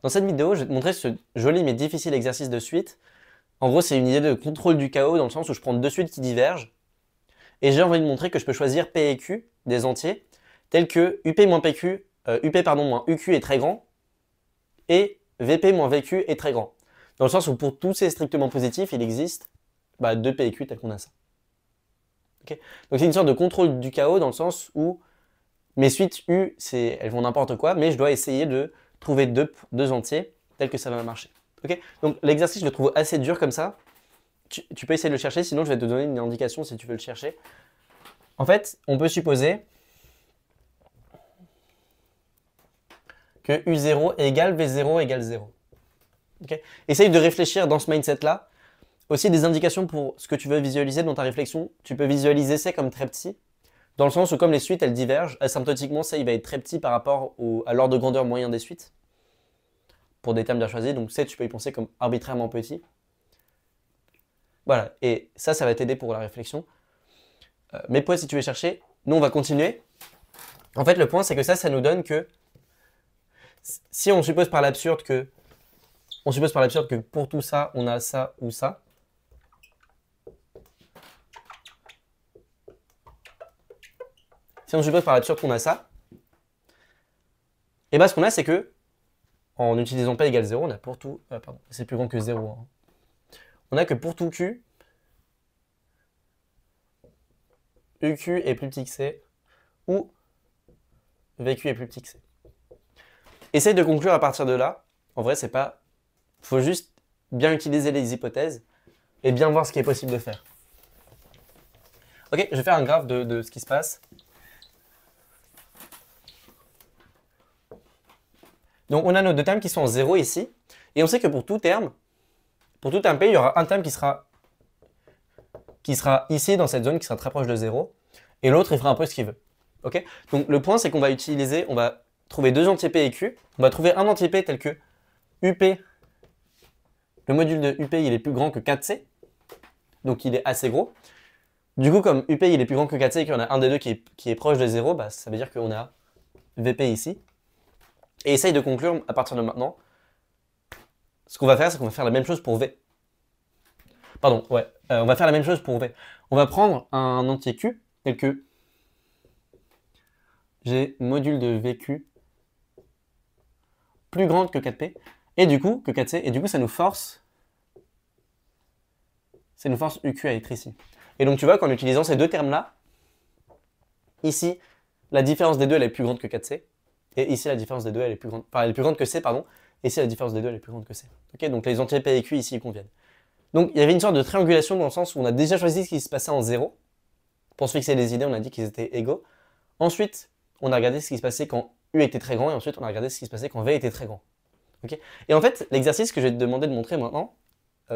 Dans cette vidéo, je vais te montrer ce joli mais difficile exercice de suite. En gros, c'est une idée de contrôle du chaos dans le sens où je prends deux suites qui divergent et j'ai envie de montrer que je peux choisir P et Q des entiers tels que UP moins PQ, UP pardon, moins UQ est très grand et VP moins VQ est très grand. Dans le sens où pour tous ces strictement positifs, il existe deux P et Q tel qu'on a ça. Okay, donc c'est une sorte de contrôle du chaos dans le sens où mes suites U, elles vont n'importe quoi, mais je dois essayer de trouver deux entiers tels que ça va marcher. Okay, donc l'exercice, je le trouve assez dur comme ça. Tu peux essayer de le chercher, sinon je vais te donner une indication si tu veux le chercher. En fait, on peut supposer que U0 égale V0 égale 0. Okay, essaye de réfléchir dans ce mindset-là. Aussi des indications pour ce que tu veux visualiser dans ta réflexion. Tu peux visualiser ça comme très petit, dans le sens où comme les suites elles divergent, asymptotiquement ça il va être très petit par rapport à l'ordre de grandeur moyen des suites, pour des termes bien choisis, donc tu peux y penser comme arbitrairement petit. Voilà, et ça va t'aider pour la réflexion. Mais pour si tu veux chercher, nous on va continuer. En fait le point c'est que ça nous donne que, si on suppose par l'absurde que, pour tout ça on a ça ou ça, si on suppose par l'absurde qu'on a ça, et bien ce qu'on a c'est que, en utilisant P égale 0, on a pour tout, pardon, c'est plus grand que 0, hein. On a que pour tout Q, UQ est plus petit que C, ou VQ est plus petit que C. Essaye de conclure à partir de là. En vrai, c'est pas... Faut juste bien utiliser les hypothèses et bien voir ce qui est possible de faire. Ok, je vais faire un graphe de ce qui se passe. Donc on a nos deux termes qui sont en 0 ici. Et on sait que pour tout terme P, il y aura un terme qui sera ici dans cette zone, qui sera très proche de 0. Et l'autre, il fera un peu ce qu'il veut. Ok, donc le point, c'est qu'on va on va trouver deux entiers P et Q. On va trouver un entier P tel que UP. Le module de UP, il est plus grand que 4C. Donc il est assez gros. Du coup, comme UP il est plus grand que 4C et qu'il y en a un des deux qui est proche de 0, ça veut dire qu'on a VP ici. Et essaye de conclure à partir de maintenant. Ce qu'on va faire, c'est qu'on va faire la même chose pour V. Pardon, ouais. On va faire la même chose pour V. On va prendre un entier Q, tel que j'ai module de VQ plus grande que 4P, et du coup, que 4C, et du coup, ça nous force UQ à être ici. Et donc, tu vois qu'en utilisant ces deux termes-là, ici, la différence des deux, elle est plus grande que 4C, et ici, la différence des deux, elle est plus grande, enfin, elle est plus grande que C, pardon, et ici, la différence des deux, elle est plus grande que C. Ok, donc les entiers P et Q ici, ils conviennent. Donc, il y avait une sorte de triangulation dans le sens où on a déjà choisi ce qui se passait en 0. Pour se fixer les idées, on a dit qu'ils étaient égaux. Ensuite, on a regardé ce qui se passait quand U était très grand, et ensuite, on a regardé ce qui se passait quand V était très grand. Okay, et en fait, l'exercice que je vais te demander de montrer maintenant,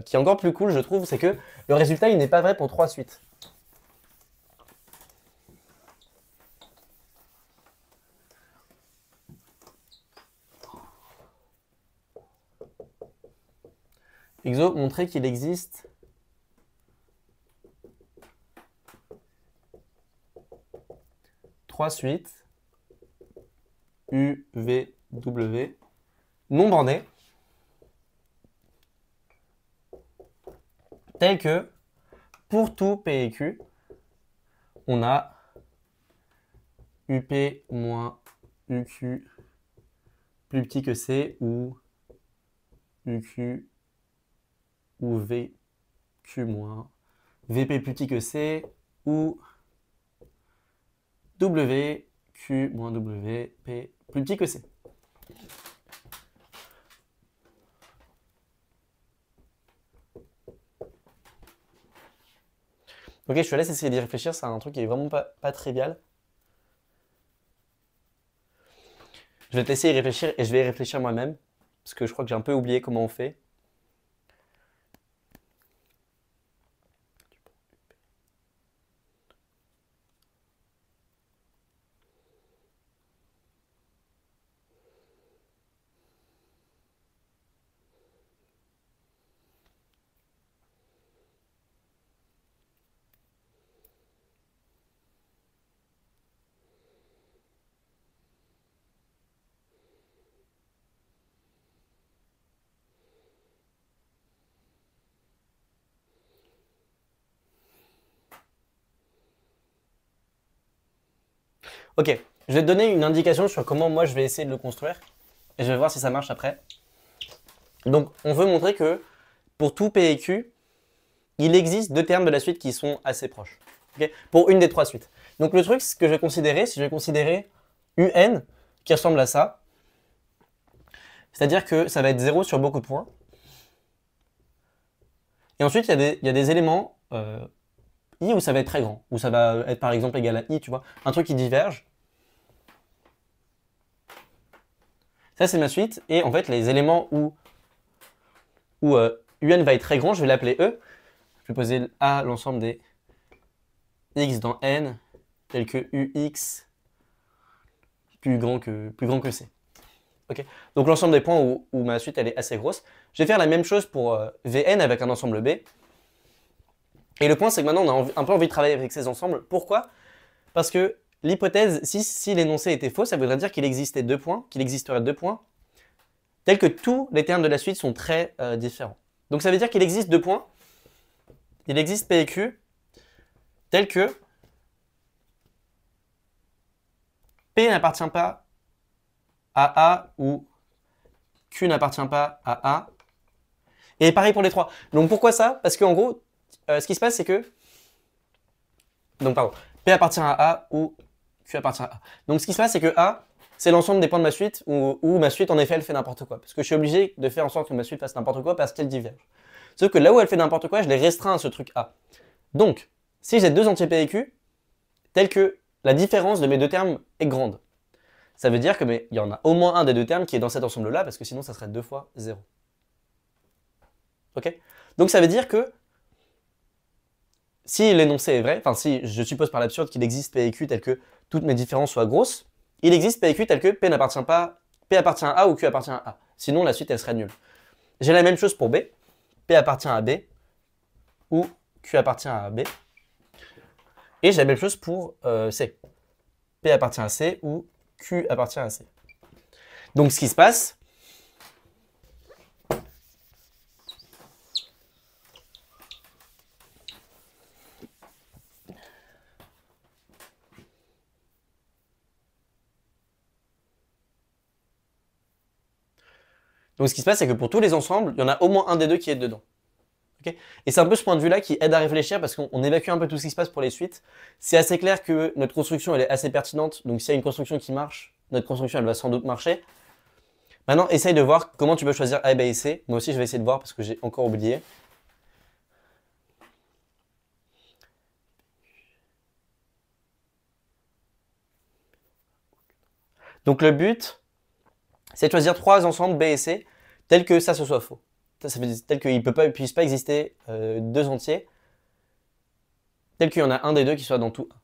qui est encore plus cool, je trouve, c'est que le résultat, il n'est pas vrai pour trois suites. Exo, montrer qu'il existe trois suites U, V, W non bornées telles que pour tout P et Q, on a UP moins UQ plus petit que C ou UQ ou VQ moins VP plus petit que C ou WQ moins WP plus petit que C. Ok, je te laisse essayer d'y réfléchir, c'est un truc qui est vraiment pas trivial. Je vais te laisser y réfléchir et je vais y réfléchir moi-même, parce que je crois que j'ai un peu oublié comment on fait. Ok, je vais te donner une indication sur comment moi je vais essayer de le construire. Et je vais voir si ça marche après. Donc, on veut montrer que pour tout P et Q, il existe deux termes de la suite qui sont assez proches. Okay, pour une des trois suites. Donc, le truc, ce que je vais considérer, c'est que je vais considérer UN qui ressemble à ça. C'est-à-dire que ça va être 0 sur beaucoup de points. Et ensuite, il y a des éléments I où ça va être très grand, où ça va être par exemple égal à I, tu vois. Un truc qui diverge. Ça, c'est ma suite. Et en fait, les éléments où UN va être très grand, je vais l'appeler E. Je vais poser A l'ensemble des X dans N, tel que UX plus grand que C. Okay. Donc l'ensemble des points où ma suite elle est assez grosse. Je vais faire la même chose pour Vn avec un ensemble B. Et le point, c'est que maintenant, on a un peu envie de travailler avec ces ensembles. Pourquoi? Parce que l'hypothèse, si l'énoncé était faux, ça voudrait dire qu'il existerait deux points, tels que tous les termes de la suite sont très différents. Donc ça veut dire qu'il existe deux points, il existe P et Q, tels que P n'appartient pas à A ou Q n'appartient pas à A. Et pareil pour les trois. Donc pourquoi ça? Parce qu'en gros, ce qui se passe, c'est que... Donc pardon, P appartient à A ou Q appartient à A. Donc ce qui se passe, c'est que A, c'est l'ensemble des points de ma suite où ma suite, en effet, elle fait n'importe quoi. Parce que je suis obligé de faire en sorte que ma suite fasse n'importe quoi parce qu'elle diverge. Sauf que là où elle fait n'importe quoi, je l'ai restreint à ce truc A. Donc, si j'ai deux entiers P et Q, tels que la différence de mes deux termes est grande, ça veut dire qu'il y en a au moins un des deux termes qui est dans cet ensemble-là, parce que sinon, ça serait 2 fois 0. Ok? Donc ça veut dire que si l'énoncé est vrai, enfin si je suppose par l'absurde qu'il existe P et Q tel que toutes mes différences soient grosses, il existe P et Q tel que P n'appartient pas, P appartient à A ou Q appartient à A. Sinon la suite elle serait nulle. J'ai la même chose pour B, P appartient à B ou Q appartient à B. Et j'ai la même chose pour C. P appartient à C ou Q appartient à C. Donc ce qui se passe, c'est que pour tous les ensembles, il y en a au moins un des deux qui est dedans. Okay, et c'est un peu ce point de vue-là qui aide à réfléchir parce qu'on évacue un peu tout ce qui se passe pour les suites. C'est assez clair que notre construction, elle est assez pertinente. Donc s'il y a une construction qui marche, notre construction, elle va sans doute marcher. Maintenant, essaye de voir comment tu peux choisir A, B et C. Moi aussi, je vais essayer de voir parce que j'ai encore oublié. Donc le but, c'est de choisir trois ensembles B et C, tels que ça, ce soit faux. Ça veut dire tel qu'il ne puisse pas exister deux entiers, tel qu'il y en a un des deux qui soit dans tout A.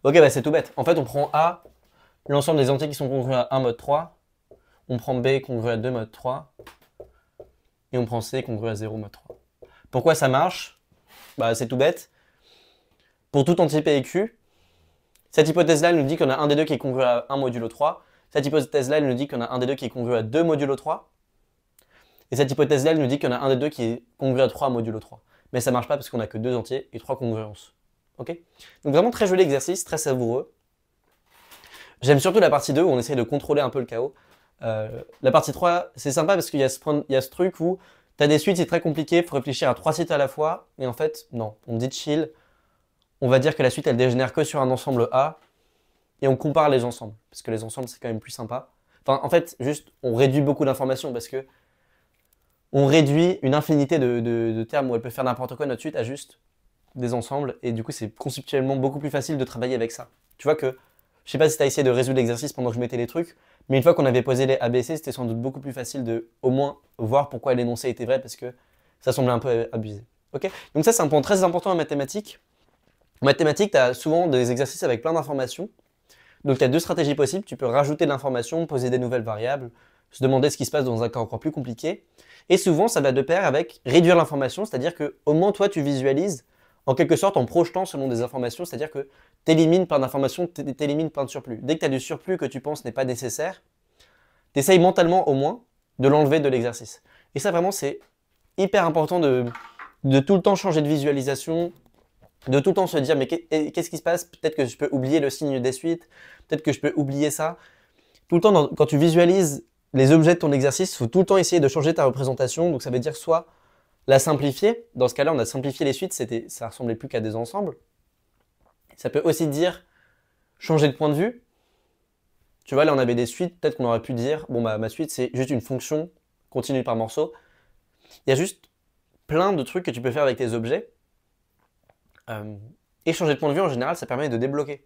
Ok, bah c'est tout bête. En fait, on prend A, l'ensemble des entiers qui sont congrus à 1 mode 3, on prend B congru à 2 mode 3, et on prend C congru à 0 mode 3. Pourquoi ça marche? Bah c'est tout bête. Pour tout entier P et Q, cette hypothèse-là, elle nous dit qu'on a un des deux qui est congru à 1 modulo 3. Cette hypothèse-là, elle nous dit qu'on a un des deux qui est congru à 2 modulo 3. Et cette hypothèse-là, elle nous dit qu'on a un des deux qui est congru à 3 modulo 3. Mais ça marche pas parce qu'on a que deux entiers et trois congruences. Ok? Donc vraiment très joli exercice, très savoureux. J'aime surtout la partie 2 où on essaye de contrôler un peu le chaos. La partie 3, c'est sympa parce qu'il y a ce truc où tu as des suites, c'est très compliqué, il faut réfléchir à trois sites à la fois. Et en fait, non, on dit chill. On va dire que la suite, elle dégénère que sur un ensemble A. Et on compare les ensembles. Parce que les ensembles, c'est quand même plus sympa. Enfin, en fait, juste, on réduit beaucoup d'informations parce que on réduit une infinité de termes où elle peut faire n'importe quoi notre suite à juste des ensembles. Et du coup, c'est conceptuellement beaucoup plus facile de travailler avec ça. Tu vois que, je sais pas si tu as essayé de résoudre l'exercice pendant que je mettais les trucs, mais une fois qu'on avait posé les ABC, c'était sans doute beaucoup plus facile de au moins voir pourquoi l'énoncé était vrai parce que ça semblait un peu abusé. Ok? Donc ça, c'est un point très important en mathématiques. En mathématiques, tu as souvent des exercices avec plein d'informations. Donc tu as deux stratégies possibles. Tu peux rajouter de l'information, poser des nouvelles variables, se demander ce qui se passe dans un cas encore plus compliqué. Et souvent, ça va de pair avec réduire l'information, c'est-à-dire que au moins toi, tu visualises en quelque sorte en projetant selon des informations, c'est-à-dire que tu élimines plein d'informations, tu élimines plein de surplus. Dès que tu as du surplus que tu penses n'est pas nécessaire, tu essayes mentalement au moins de l'enlever de l'exercice. Et ça, vraiment, c'est hyper important de tout le temps changer de visualisation, de tout le temps se dire, mais qu'est-ce qui se passe? Peut-être que je peux oublier le signe des suites, peut-être que je peux oublier ça. Tout le temps, quand tu visualises les objets de ton exercice, il faut tout le temps essayer de changer ta représentation. Donc ça veut dire soit la simplifier. Dans ce cas-là, on a simplifié les suites, ça ressemblait plus qu'à des ensembles. Ça peut aussi dire changer de point de vue. Tu vois, là, on avait des suites. Peut-être qu'on aurait pu dire, bon, bah, ma suite, c'est juste une fonction continue par morceau. Il y a juste plein de trucs que tu peux faire avec tes objets. Et changer de point de vue, en général, ça permet de débloquer.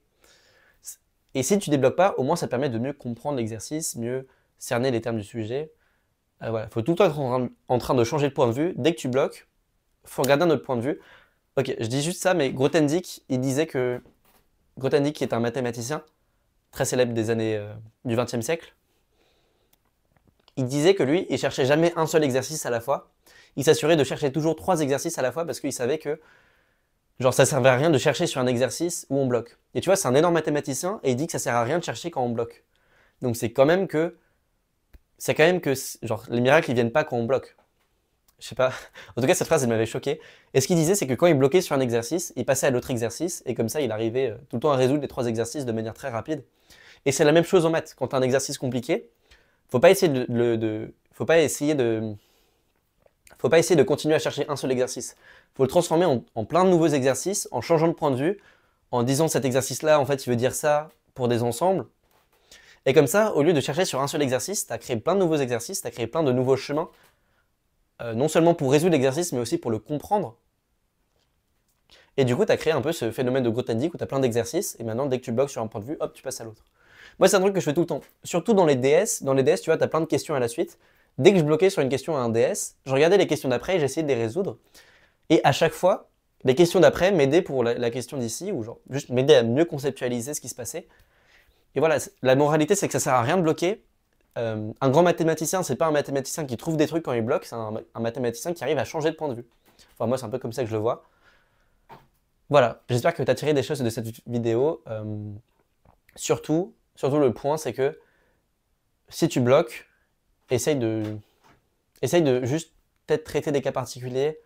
Et si tu débloques pas, au moins, ça permet de mieux comprendre l'exercice, mieux cerner les termes du sujet. Voilà, il faut tout le temps être en train de changer de point de vue. Dès que tu bloques, il faut regarder un autre point de vue. Ok, je dis juste ça, mais Grothendieck, il disait que Grothendieck, qui est un mathématicien très célèbre des années du XXe siècle, il disait que lui, il cherchait jamais un seul exercice à la fois. Il s'assurait de chercher toujours 3 exercices à la fois parce qu'il savait que genre ça servait à rien de chercher sur un exercice où on bloque. Et tu vois, c'est un énorme mathématicien et il dit que ça sert à rien de chercher quand on bloque. Donc c'est quand même que genre les miracles ils viennent pas quand on bloque. Je sais pas. En tout cas, cette phrase, elle m'avait choqué. Et ce qu'il disait, c'est que quand il bloquait sur un exercice, il passait à l'autre exercice, et comme ça, il arrivait tout le temps à résoudre les 3 exercices de manière très rapide. Et c'est la même chose en maths. Quand tu as un exercice compliqué, faut pas essayer faut pas essayer de continuer à chercher un seul exercice. Faut le transformer en plein de nouveaux exercices, en changeant de point de vue, en disant cet exercice-là, en fait, il veut dire ça pour des ensembles. Et comme ça, au lieu de chercher sur un seul exercice, tu as créé plein de nouveaux exercices, tu as créé plein de nouveaux chemins, non seulement pour résoudre l'exercice, mais aussi pour le comprendre. Et du coup, tu as créé un peu ce phénomène de Grothendieck où tu as plein d'exercices, et maintenant, dès que tu bloques sur un point de vue, hop, tu passes à l'autre. Moi, c'est un truc que je fais tout le temps. Surtout dans les DS. Dans les DS, tu vois, tu as plein de questions à la suite. Dès que je bloquais sur une question à un DS, je regardais les questions d'après et j'essayais de les résoudre. Et à chaque fois, les questions d'après m'aidaient pour la question d'ici, ou genre juste m'aidaient à mieux conceptualiser ce qui se passait. Et voilà, la moralité, c'est que ça sert à rien de bloquer. Un grand mathématicien, c'est pas un mathématicien qui trouve des trucs quand il bloque, c'est un mathématicien qui arrive à changer de point de vue. Enfin, moi, c'est un peu comme ça que je le vois. Voilà, j'espère que tu as tiré des choses de cette vidéo. Surtout, le point, c'est que si tu bloques, essaye de juste peut-être traiter des cas particuliers,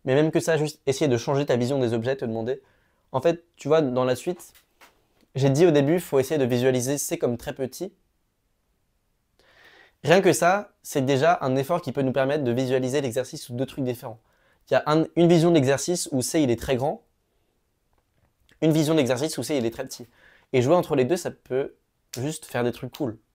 mais même que ça, juste essayer de changer ta vision des objets, te demander. En fait, tu vois, dans la suite, j'ai dit au début, il faut essayer de visualiser C comme très petit. Rien que ça, c'est déjà un effort qui peut nous permettre de visualiser l'exercice sous 2 trucs différents. Il y a une vision de l'exercice où C il est très grand, une vision d'exercice où C il est très petit. Et jouer entre les deux, ça peut juste faire des trucs cool.